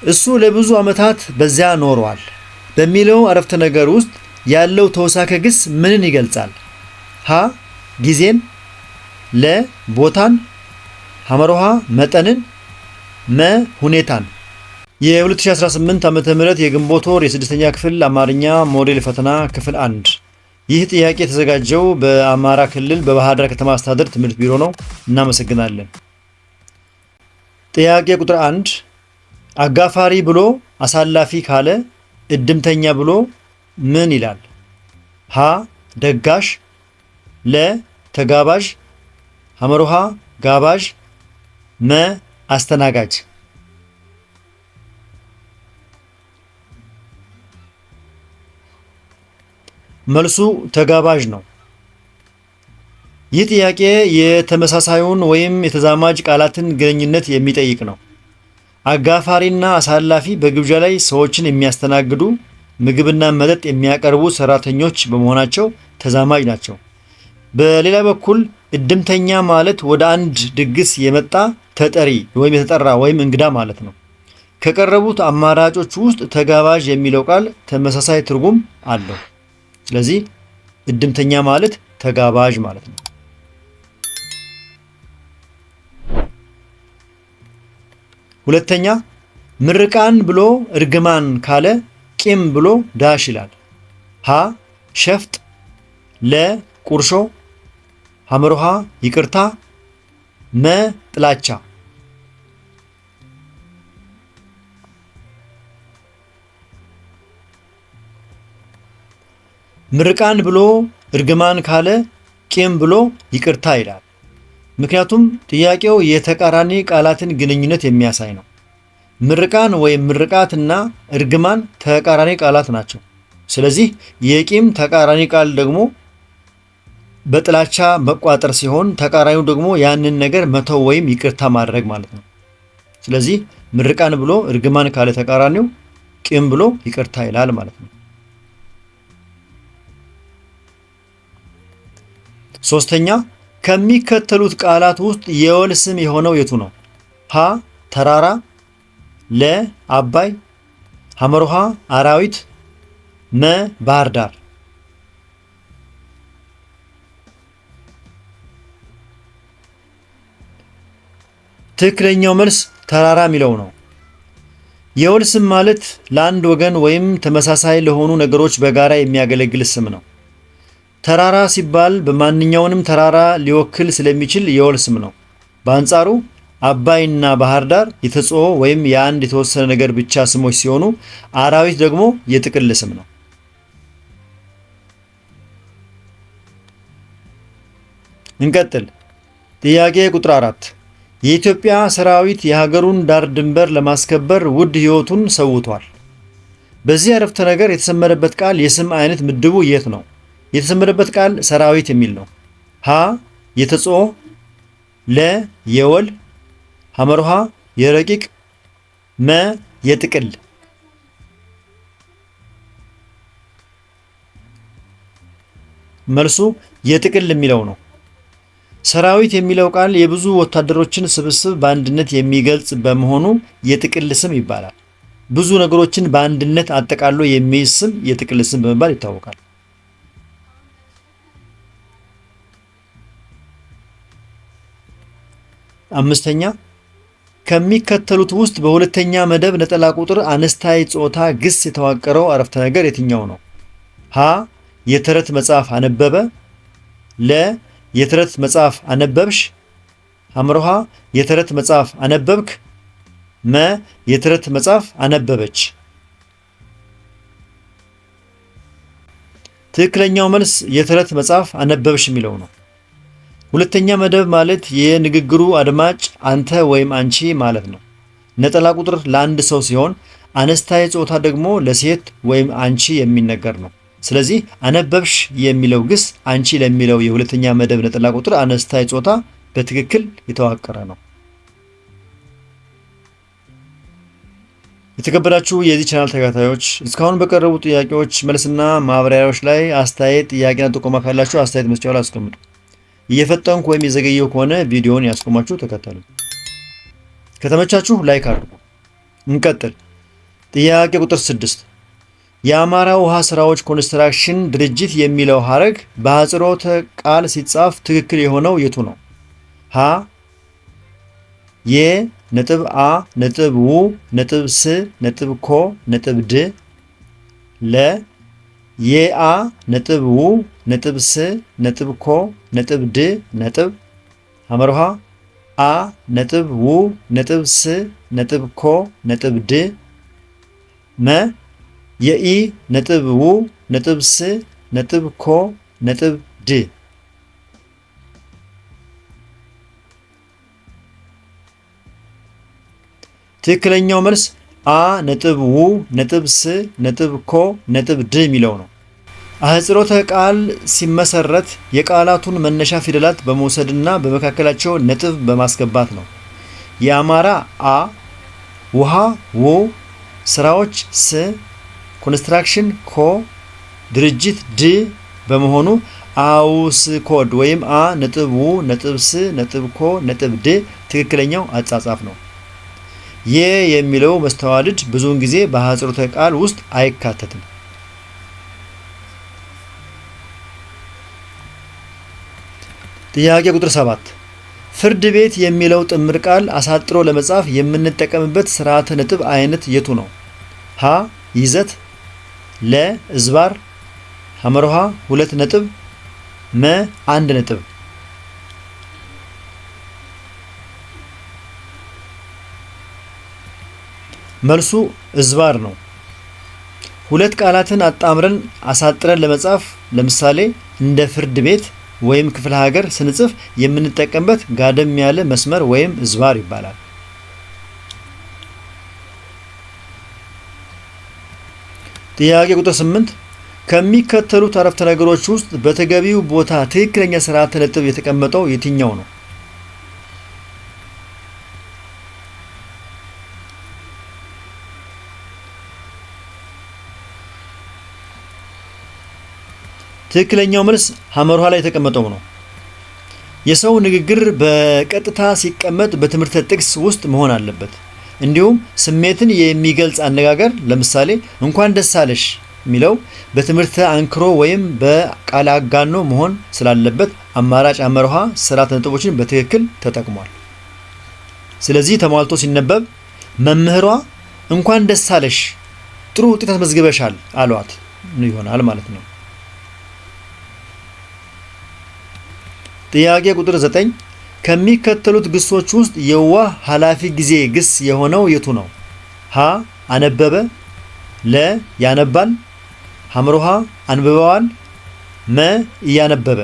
እሱ ለብዙ ዓመታት በዚያ ኖሯል በሚለው አረፍተ ነገር ውስጥ ያለው ተውሳከ ግስ ምንን ይገልጻል? ሀ ጊዜን፣ ለ ቦታን፣ ሐመሮሃ መጠንን፣ መ ሁኔታን። የ2018 ዓመተ ምህረት የግንቦት ወር የስድስተኛ ክፍል አማርኛ ሞዴል ፈተና ክፍል 1። ይህ ጥያቄ የተዘጋጀው በአማራ ክልል በባህር ዳር ከተማ አስተዳደር ትምህርት ቢሮ ነው። እናመሰግናለን። ጥያቄ ቁጥር 1 አጋፋሪ ብሎ አሳላፊ ካለ እድምተኛ ብሎ ምን ይላል? ሀ ደጋሽ፣ ለ ተጋባዥ፣ ሐመሮሃ ጋባዥ፣ መ አስተናጋጅ። መልሱ ተጋባዥ ነው። ይህ ጥያቄ የተመሳሳዩን ወይም የተዛማጅ ቃላትን ግንኙነት የሚጠይቅ ነው። አጋፋሪና አሳላፊ በግብዣ ላይ ሰዎችን የሚያስተናግዱ ምግብና መጠጥ የሚያቀርቡ ሰራተኞች በመሆናቸው ተዛማጅ ናቸው። በሌላ በኩል እድምተኛ ማለት ወደ አንድ ድግስ የመጣ ተጠሪ ወይም የተጠራ ወይም እንግዳ ማለት ነው። ከቀረቡት አማራጮች ውስጥ ተጋባዥ የሚለው ቃል ተመሳሳይ ትርጉም አለው። ስለዚህ እድምተኛ ማለት ተጋባዥ ማለት ነው። ሁለተኛ ምርቃን ብሎ እርግማን ካለ ቂም ብሎ ዳሽ ይላል። ሀ ሸፍጥ፣ ለ ቁርሾ፣ ሐመሮሃ ይቅርታ፣ መ ጥላቻ። ምርቃን ብሎ እርግማን ካለ ቂም ብሎ ይቅርታ ይላል። ምክንያቱም ጥያቄው የተቃራኒ ቃላትን ግንኙነት የሚያሳይ ነው። ምርቃን ወይም ምርቃትና እርግማን ተቃራኒ ቃላት ናቸው። ስለዚህ የቂም ተቃራኒ ቃል ደግሞ በጥላቻ መቋጠር ሲሆን ተቃራኒው ደግሞ ያንን ነገር መተው ወይም ይቅርታ ማድረግ ማለት ነው። ስለዚህ ምርቃን ብሎ እርግማን ካለ ተቃራኒው ቂም ብሎ ይቅርታ ይላል ማለት ነው። ሶስተኛ ከሚከተሉት ቃላት ውስጥ የወል ስም የሆነው የቱ ነው? ሀ ተራራ፣ ለ አባይ፣ ሐመሮሃ አራዊት፣ መ ባህር ዳር። ትክክለኛው መልስ ተራራ የሚለው ነው። የወል ስም ማለት ለአንድ ወገን ወይም ተመሳሳይ ለሆኑ ነገሮች በጋራ የሚያገለግል ስም ነው። ተራራ ሲባል በማንኛውንም ተራራ ሊወክል ስለሚችል የወል ስም ነው። በአንጻሩ አባይና ባህር ዳር የተጽኦ ወይም የአንድ የተወሰነ ነገር ብቻ ስሞች ሲሆኑ አራዊት ደግሞ የጥቅል ስም ነው። እንቀጥል። ጥያቄ ቁጥር 4 የኢትዮጵያ ሰራዊት የሀገሩን ዳር ድንበር ለማስከበር ውድ ሕይወቱን ሰውቷል። በዚህ አረፍተ ነገር የተሰመረበት ቃል የስም አይነት ምድቡ የት ነው? የተሰመረበት ቃል ሰራዊት የሚል ነው። ሀ የተጽኦ፣ ለ የወል፣ ሐመሮሃ የረቂቅ፣ መ የጥቅል። መልሱ የጥቅል የሚለው ነው። ሰራዊት የሚለው ቃል የብዙ ወታደሮችን ስብስብ በአንድነት የሚገልጽ በመሆኑ የጥቅል ስም ይባላል። ብዙ ነገሮችን በአንድነት አጠቃሎ የሚይዝ ስም የጥቅል ስም በመባል ይታወቃል። አምስተኛ ከሚከተሉት ውስጥ በሁለተኛ መደብ ነጠላ ቁጥር አነስታይ ጾታ ግስ የተዋቀረው አረፍተ ነገር የትኛው ነው? ሀ የተረት መጽሐፍ አነበበ፣ ለ የተረት መጽሐፍ አነበብሽ፣ ሐመሮሃ የተረት መጽሐፍ አነበብክ፣ መ የተረት መጽሐፍ አነበበች። ትክክለኛው መልስ የተረት መጽሐፍ አነበብሽ የሚለው ነው። ሁለተኛ መደብ ማለት የንግግሩ አድማጭ አንተ ወይም አንቺ ማለት ነው። ነጠላ ቁጥር ለአንድ ሰው ሲሆን አነስታይ ጾታ ደግሞ ለሴት ወይም አንቺ የሚነገር ነው። ስለዚህ አነበብሽ የሚለው ግስ አንቺ ለሚለው የሁለተኛ መደብ ነጠላ ቁጥር አነስታይ ጾታ በትክክል የተዋቀረ ነው። የተከበራችሁ የዚህ ቻናል ተከታታዮች እስካሁን በቀረቡ ጥያቄዎች መልስና ማብራሪያዎች ላይ አስተያየት፣ ጥያቄና ጥቆማ ካላችሁ አስተያየት መስጫው ላይ አስቀምጡ። እየፈጠንኩ ወይም የዘገየው ከሆነ ቪዲዮውን ያስቆማችሁ ተከተሉ። ከተመቻችሁ ላይክ አድርጉ። እንቀጥል። ጥያቄ ቁጥር 6 የአማራ ውሃ ስራዎች ኮንስትራክሽን ድርጅት የሚለው ሐረግ በአጽሮተ ቃል ሲጻፍ ትክክል የሆነው የቱ ነው? ሀ የ ነጥብ አ ነጥብ ው ነጥብ ስ ነጥብ ኮ ነጥብ ድ ለ የአ ነጥብ ው ነጥብ ስ ነጥብ ኮ ነጥብ ድ ነጥብ ሐመርሃ አ ነጥብ ው ነጥብ ስ ነጥብ ኮ ነጥብ ድ መ የኢ ነጥብ ው ነጥብ ስ ነጥብ ኮ ነጥብ ድ ትክክለኛው መልስ አ ነጥብ ው ነጥብ ስ ነጥብ ኮ ነጥብ ድ የሚለው ነው። አህጽሮተ ቃል ሲመሰረት የቃላቱን መነሻ ፊደላት በመውሰድና በመካከላቸው ነጥብ በማስገባት ነው። የአማራ አ፣ ውሃ ው፣ ስራዎች ስ፣ ኮንስትራክሽን ኮ፣ ድርጅት ድ በመሆኑ አውስኮድ ወይም አ ነጥብ ው ነጥብ ስ ነጥብ ኮ ነጥብ ድ ትክክለኛው አጻጻፍ ነው። የ የሚለው መስተዋድድ ብዙውን ጊዜ በአህጽሮተ ቃል ውስጥ አይካተትም። ጥያቄ ቁጥር 7 ፍርድ ቤት የሚለው ጥምር ቃል አሳጥሮ ለመጻፍ የምንጠቀምበት ስርዓተ ነጥብ አይነት የቱ ነው? ሀ ይዘት፣ ለ እዝባር፣ ሐመርሃ 2 ነጥብ፣ መ 1 ነጥብ። መልሱ እዝባር ነው። ሁለት ቃላትን አጣምረን አሳጥረን ለመጻፍ ለምሳሌ እንደ ፍርድ ቤት ወይም ክፍለ ሀገር ስንጽፍ የምንጠቀምበት ጋደም ያለ መስመር ወይም እዝባር ይባላል። ጥያቄ ቁጥር 8 ከሚከተሉት አረፍተ ነገሮች ውስጥ በተገቢው ቦታ ትክክለኛ ስርዓተ ነጥብ የተቀመጠው የትኛው ነው? ትክክለኛው መልስ ሐመርሃ ላይ የተቀመጠው ነው። የሰው ንግግር በቀጥታ ሲቀመጥ በትምህርተ ጥቅስ ውስጥ መሆን አለበት። እንዲሁም ስሜትን የሚገልጽ አነጋገር ለምሳሌ እንኳን ደስ አለሽ የሚለው በትምህርተ አንክሮ ወይም በቃል አጋኖ መሆን ስላለበት አማራጭ ሐመርሃ ስርዓተ ነጥቦችን በትክክል ተጠቅሟል። ስለዚህ ተሟልቶ ሲነበብ መምህሯ እንኳን ደስ አለሽ ጥሩ ውጤት አስመዝግበሻል አሏት ይሆናል ማለት ነው። ጥያቄ ቁጥር 9 ከሚከተሉት ግሶች ውስጥ የዋህ ኃላፊ ጊዜ ግስ የሆነው የቱ ነው? ሀ አነበበ፣ ለ ያነባል፣ ሐመርሃ አንብበዋል፣ መ እያነበበ።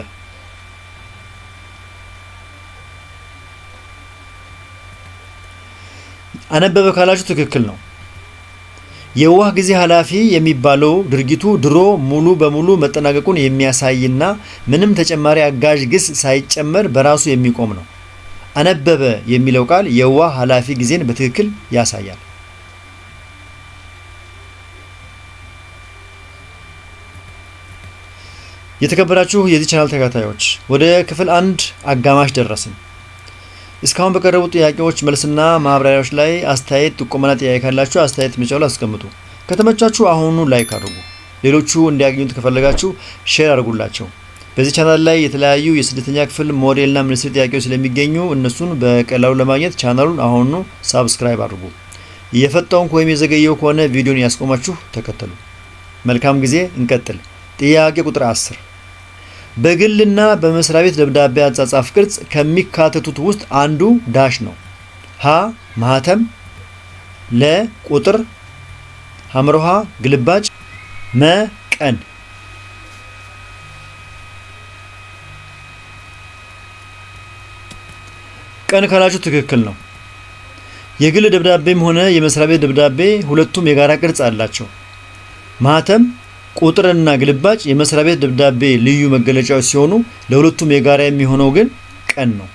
አነበበ ካላችሁ ትክክል ነው። የዋህ ጊዜ ኃላፊ የሚባለው ድርጊቱ ድሮ ሙሉ በሙሉ መጠናቀቁን የሚያሳይና ምንም ተጨማሪ አጋዥ ግስ ሳይጨመር በራሱ የሚቆም ነው። አነበበ የሚለው ቃል የዋህ ኃላፊ ጊዜን በትክክል ያሳያል። የተከበራችሁ የዚህ ቻናል ተከታታዮች ወደ ክፍል 1 አጋማሽ ደረስን። እስካሁን በቀረቡ ጥያቄዎች መልስና ማብራሪያዎች ላይ አስተያየት፣ ጥቆማና ጥያቄ ካላችሁ አስተያየት መስጫው ላይ አስቀምጡ። ከተመቻችሁ አሁኑ ላይክ አድርጉ። ሌሎቹ እንዲያገኙት ከፈለጋችሁ ሼር አድርጉላቸው። በዚህ ቻናል ላይ የተለያዩ የስድስተኛ ክፍል ሞዴልና ሚኒስትሪ ጥያቄዎች ስለሚገኙ እነሱን በቀላሉ ለማግኘት ቻናሉን አሁኑ ሳብስክራይብ አድርጉ። እየፈጠንኩ ወይም የዘገየው ከሆነ ቪዲዮን ያስቆማችሁ ተከተሉ። መልካም ጊዜ። እንቀጥል። ጥያቄ ቁጥር 10 በግልና በመስሪያ ቤት ደብዳቤ አጻጻፍ ቅርጽ ከሚካተቱት ውስጥ አንዱ ዳሽ ነው። ሀ ማህተም፣ ለ ቁጥር፣ ሐመርሃ ግልባጭ፣ መ ቀን። ቀን ካላችሁ ትክክል ነው። የግል ደብዳቤም ሆነ የመስሪያ ቤት ደብዳቤ ሁለቱም የጋራ ቅርጽ አላቸው። ማህተም፣ ቁጥርና ግልባጭ የመስሪያ ቤት ደብዳቤ ልዩ መገለጫዎች ሲሆኑ ለሁለቱም የጋራ የሚሆነው ግን ቀን ነው።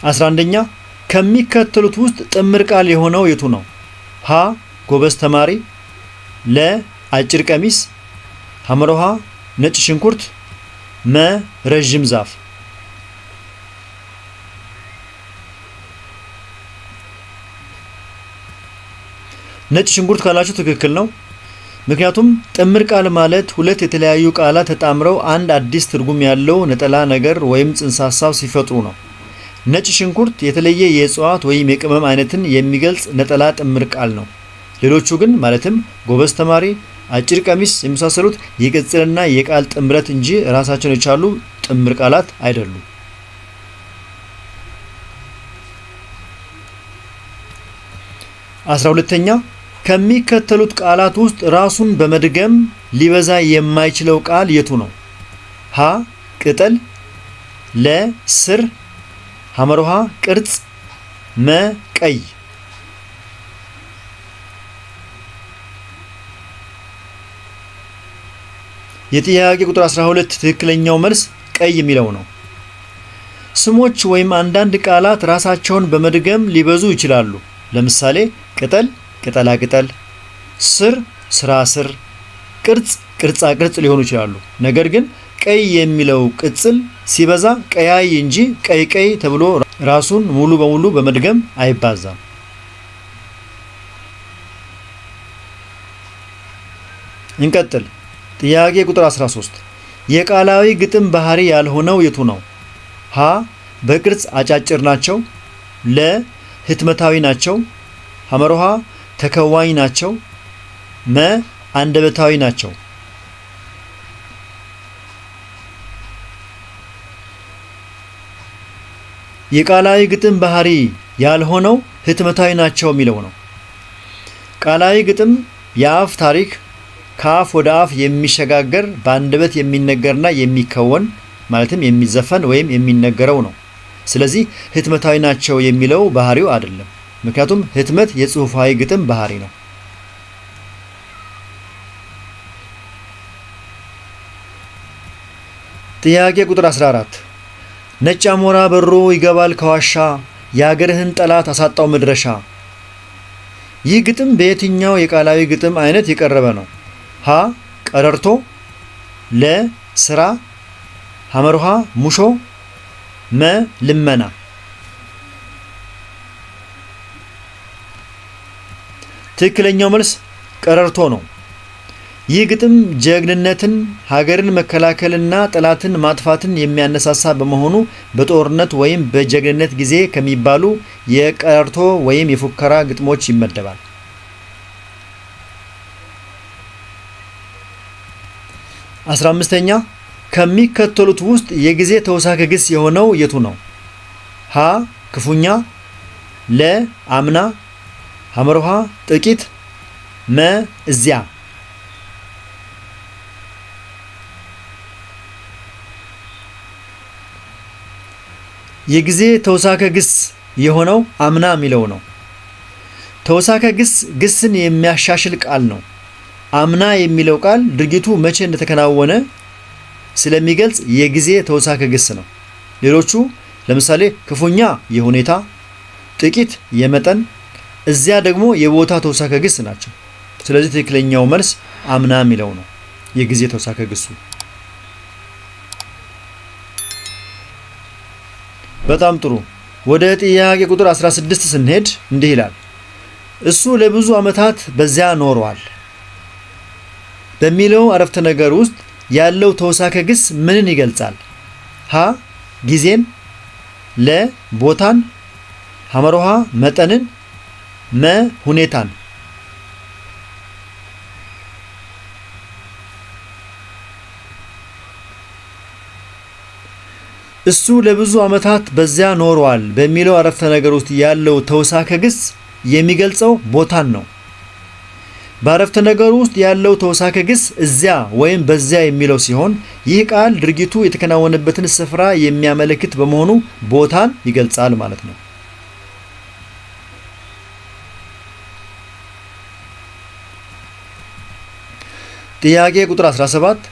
11ኛ ከሚከተሉት ውስጥ ጥምር ቃል የሆነው የቱ ነው? ሀ ጎበዝ ተማሪ፣ ለ አጭር ቀሚስ፣ ሐመርሃ ነጭ ሽንኩርት፣ መ ረዥም ዛፍ። ነጭ ሽንኩርት ካላችሁ ትክክል ነው። ምክንያቱም ጥምር ቃል ማለት ሁለት የተለያዩ ቃላት ተጣምረው አንድ አዲስ ትርጉም ያለው ነጠላ ነገር ወይም ጽንሰ ሐሳብ ሲፈጥሩ ነው። ነጭ ሽንኩርት የተለየ የእጽዋት ወይም የቅመም አይነትን የሚገልጽ ነጠላ ጥምር ቃል ነው። ሌሎቹ ግን ማለትም ጎበዝ ተማሪ፣ አጭር ቀሚስ የመሳሰሉት የቅጽልና የቃል ጥምረት እንጂ ራሳቸውን የቻሉ ጥምር ቃላት አይደሉም። 12ኛ ከሚከተሉት ቃላት ውስጥ ራሱን በመድገም ሊበዛ የማይችለው ቃል የቱ ነው? ሀ ቅጠል፣ ለ ስር፣ ሐመርሃ ቅርጽ፣ መ ቀይ። የጥያቄ ቁጥር 12 ትክክለኛው መልስ ቀይ የሚለው ነው። ስሞች ወይም አንዳንድ ቃላት ራሳቸውን በመድገም ሊበዙ ይችላሉ። ለምሳሌ ቅጠል ቅጠላ ቅጠል፣ ስር ስራ ስር፣ ቅርጽ ቅርጻ ቅርጽ ሊሆኑ ይችላሉ። ነገር ግን ቀይ የሚለው ቅጽል ሲበዛ ቀያይ እንጂ ቀይ ቀይ ተብሎ ራሱን ሙሉ በሙሉ በመድገም አይባዛም። እንቀጥል። ጥያቄ ቁጥር 13 የቃላዊ ግጥም ባህሪ ያልሆነው የቱ ነው? ሀ በቅርጽ አጫጭር ናቸው፣ ለ ህትመታዊ ናቸው፣ ሐመርሃ ተከዋኝ ናቸው፣ መ አንደበታዊ ናቸው። የቃላዊ ግጥም ባህሪ ያልሆነው ህትመታዊ ናቸው የሚለው ነው። ቃላዊ ግጥም የአፍ ታሪክ ከአፍ ወደ አፍ የሚሸጋገር በአንደበት የሚነገርና የሚከወን ማለትም የሚዘፈን ወይም የሚነገረው ነው። ስለዚህ ህትመታዊ ናቸው የሚለው ባህሪው አይደለም። ምክንያቱም ህትመት የጽሑፋዊ ግጥም ባህሪ ነው። ጥያቄ ቁጥር 14 ነጭ አሞራ በሮ ይገባል ከዋሻ የአገርህን ጠላት አሳጣው መድረሻ። ይህ ግጥም በየትኛው የቃላዊ ግጥም አይነት የቀረበ ነው? ሀ ቀረርቶ፣ ለ ስራ፣ ሐመርሃ ሙሾ፣ መ ልመና። ትክክለኛው መልስ ቀረርቶ ነው። ይህ ግጥም ጀግንነትን፣ ሀገርን መከላከልና ጠላትን ማጥፋትን የሚያነሳሳ በመሆኑ በጦርነት ወይም በጀግንነት ጊዜ ከሚባሉ የቀረርቶ ወይም የፉከራ ግጥሞች ይመደባል። 15ኛ ከሚከተሉት ውስጥ የጊዜ ተውሳከ ግስ የሆነው የቱ ነው? ሀ ክፉኛ፣ ለ አምና፣ ሐመርሃ ጥቂት፣ መ እዚያ። የጊዜ ተውሳከ ግስ የሆነው አምና የሚለው ነው። ተውሳከ ግስ ግስን የሚያሻሽል ቃል ነው። አምና የሚለው ቃል ድርጊቱ መቼ እንደተከናወነ ስለሚገልጽ የጊዜ ተውሳከ ግስ ነው። ሌሎቹ ለምሳሌ ክፉኛ የሁኔታ፣ ጥቂት የመጠን፣ እዚያ ደግሞ የቦታ ተውሳከ ግስ ናቸው። ስለዚህ ትክክለኛው መልስ አምና የሚለው ነው የጊዜ ተውሳከ ግሱ። በጣም ጥሩ። ወደ ጥያቄ ቁጥር 16 ስንሄድ እንዲህ ይላል። እሱ ለብዙ ዓመታት በዚያ ኖሯል በሚለው አረፍተ ነገር ውስጥ ያለው ተውሳከ ግስ ምንን ይገልጻል? ሀ ጊዜን፣ ለ ቦታን፣ ሐመርሃ መጠንን፣ መ ሁኔታን። እሱ ለብዙ ዓመታት በዚያ ኖሯል በሚለው አረፍተ ነገር ውስጥ ያለው ተውሳከ ግስ የሚገልጸው ቦታን ነው። በአረፍተ ነገሩ ውስጥ ያለው ተውሳከ ግስ እዚያ ወይም በዚያ የሚለው ሲሆን ይህ ቃል ድርጊቱ የተከናወነበትን ስፍራ የሚያመለክት በመሆኑ ቦታን ይገልጻል ማለት ነው። ጥያቄ ቁጥር 17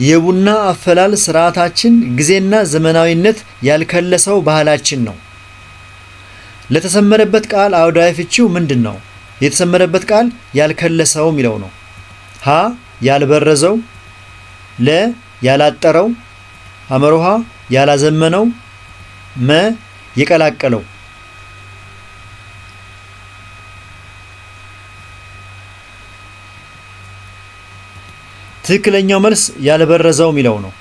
የቡና አፈላል ስርዓታችን ጊዜና ዘመናዊነት ያልከለሰው ባህላችን ነው። ለተሰመረበት ቃል አውዳዊ ፍቺው ምንድን ነው? የተሰመረበት ቃል ያልከለሰው የሚለው ነው። ሀ ያልበረዘው፣ ለ ያላጠረው፣ ሐመርሃ ያላዘመነው፣ መ የቀላቀለው። ትክክለኛው መልስ ያልበረዘው የሚለው ነው።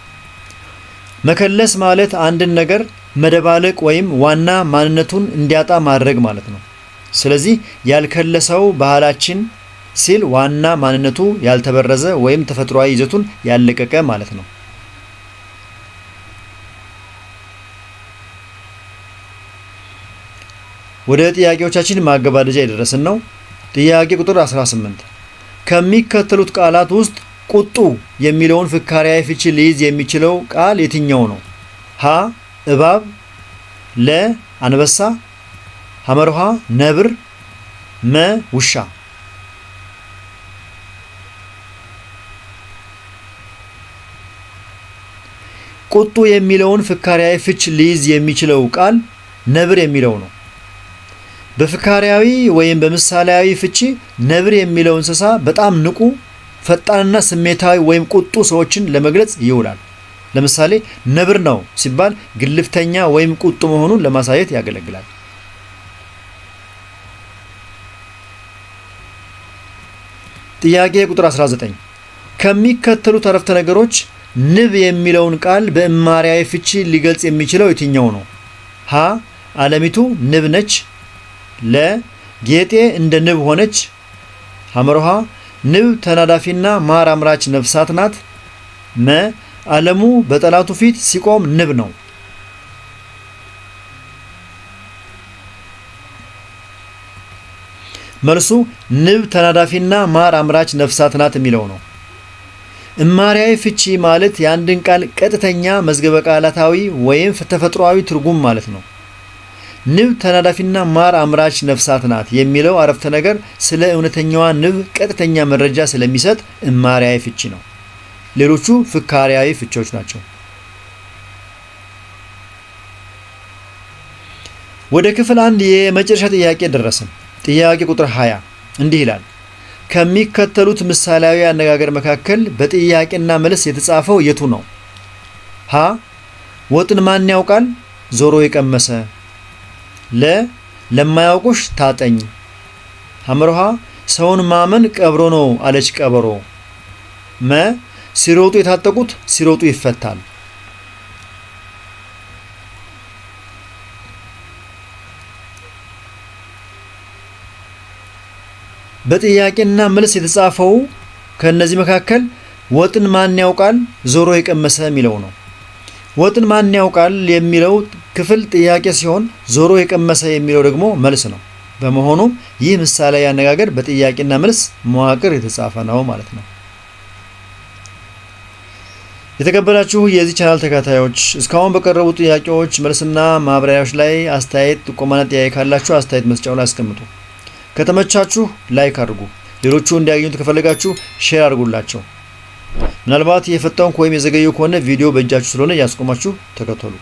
መከለስ ማለት አንድን ነገር መደባለቅ ወይም ዋና ማንነቱን እንዲያጣ ማድረግ ማለት ነው። ስለዚህ ያልከለሰው ባህላችን ሲል ዋና ማንነቱ ያልተበረዘ ወይም ተፈጥሯዊ ይዘቱን ያለቀቀ ማለት ነው። ወደ ጥያቄዎቻችን ማገባደጃ የደረስን ነው። ጥያቄ ቁጥር 18 ከሚከተሉት ቃላት ውስጥ ቁጡ የሚለውን ፍካሪያዊ ፍቺ ሊይዝ የሚችለው ቃል የትኛው ነው? ሀ እባብ፣ ለ አንበሳ፣ ሐመርሃ ነብር፣ መ ውሻ። ቁጡ የሚለውን ፍካሪያዊ ፍች ሊይዝ የሚችለው ቃል ነብር የሚለው ነው። በፍካሪያዊ ወይም በምሳሌያዊ ፍቺ ነብር የሚለው እንስሳ በጣም ንቁ፣ ፈጣንና ስሜታዊ ወይም ቁጡ ሰዎችን ለመግለጽ ይውላል። ለምሳሌ ነብር ነው ሲባል ግልፍተኛ ወይም ቁጡ መሆኑን ለማሳየት ያገለግላል። ጥያቄ ቁጥር 19 ከሚከተሉት አረፍተ ነገሮች ንብ የሚለውን ቃል በእማሪያዊ ፍቺ ሊገልጽ የሚችለው የትኛው ነው? ሀ አለሚቱ ንብ ነች፣ ለ ጌጤ እንደ ንብ ሆነች፣ ሐመርሃ ንብ ተናዳፊና ማር አምራች ነፍሳት ናት፣ መ ዓለሙ በጠላቱ ፊት ሲቆም ንብ ነው። መልሱ ንብ ተናዳፊና ማር አምራች ነፍሳት ናት የሚለው ነው። እማሪያዊ ፍቺ ማለት የአንድን ቃል ቀጥተኛ መዝገበ ቃላታዊ ወይም ተፈጥሯዊ ትርጉም ማለት ነው። ንብ ተናዳፊና ማር አምራች ነፍሳት ናት የሚለው አረፍተ ነገር ስለ እውነተኛዋ ንብ ቀጥተኛ መረጃ ስለሚሰጥ እማሪያዊ ፍቺ ነው። ሌሎቹ ፍካሪያዊ ፍቺዎች ናቸው። ወደ ክፍል 1 የመጨረሻ ጥያቄ ደረስን። ጥያቄ ቁጥር 20 እንዲህ ይላል። ከሚከተሉት ምሳሌያዊ አነጋገር መካከል በጥያቄና መልስ የተጻፈው የቱ ነው? ሀ ወጥን ማን ያውቃል ዞሮ የቀመሰ፣ ለ ለማያውቁሽ ታጠኝ፣ ሐመርሃ ሰውን ማመን ቀብሮ ነው አለች ቀበሮ፣ መ ሲሮጡ የታጠቁት ሲሮጡ ይፈታል። በጥያቄና መልስ የተጻፈው ከነዚህ መካከል ወጥን ማን ያውቃል ዞሮ የቀመሰ የሚለው ነው። ወጥን ማን ያውቃል የሚለው ክፍል ጥያቄ ሲሆን ዞሮ የቀመሰ የሚለው ደግሞ መልስ ነው። በመሆኑም ይህ ምሳሌያዊ አነጋገር በጥያቄና መልስ መዋቅር የተጻፈ ነው ማለት ነው። የተከበራችሁ የዚህ ቻናል ተከታታዮች እስካሁን በቀረቡ ጥያቄዎች መልስና ማብራሪያዎች ላይ አስተያየት፣ ጥቆማና ጥያቄ ካላችሁ አስተያየት መስጫው ላይ አስቀምጡ። ከተመቻችሁ ላይክ አድርጉ። ሌሎቹ እንዲያገኙት ከፈለጋችሁ ሼር አድርጉላቸው። ምናልባት የፈጠንኩ ወይም የዘገየው ከሆነ ቪዲዮ በእጃችሁ ስለሆነ ያስቆማችሁ ተከተሉ።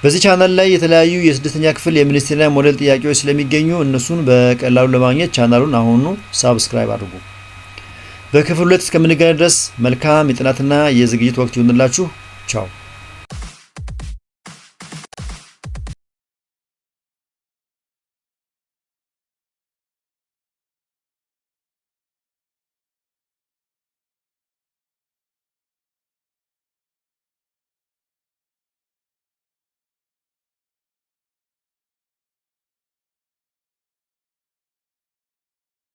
በዚህ ቻናል ላይ የተለያዩ የስድስተኛ ክፍል የሚኒስትሪና ሞዴል ጥያቄዎች ስለሚገኙ እነሱን በቀላሉ ለማግኘት ቻናሉን አሁኑ ሳብስክራይብ አድርጉ። በክፍል 2 እስከምንገናኝ ድረስ መልካም የጥናትና የዝግጅት ወቅት ይሁንላችሁ። ቻው።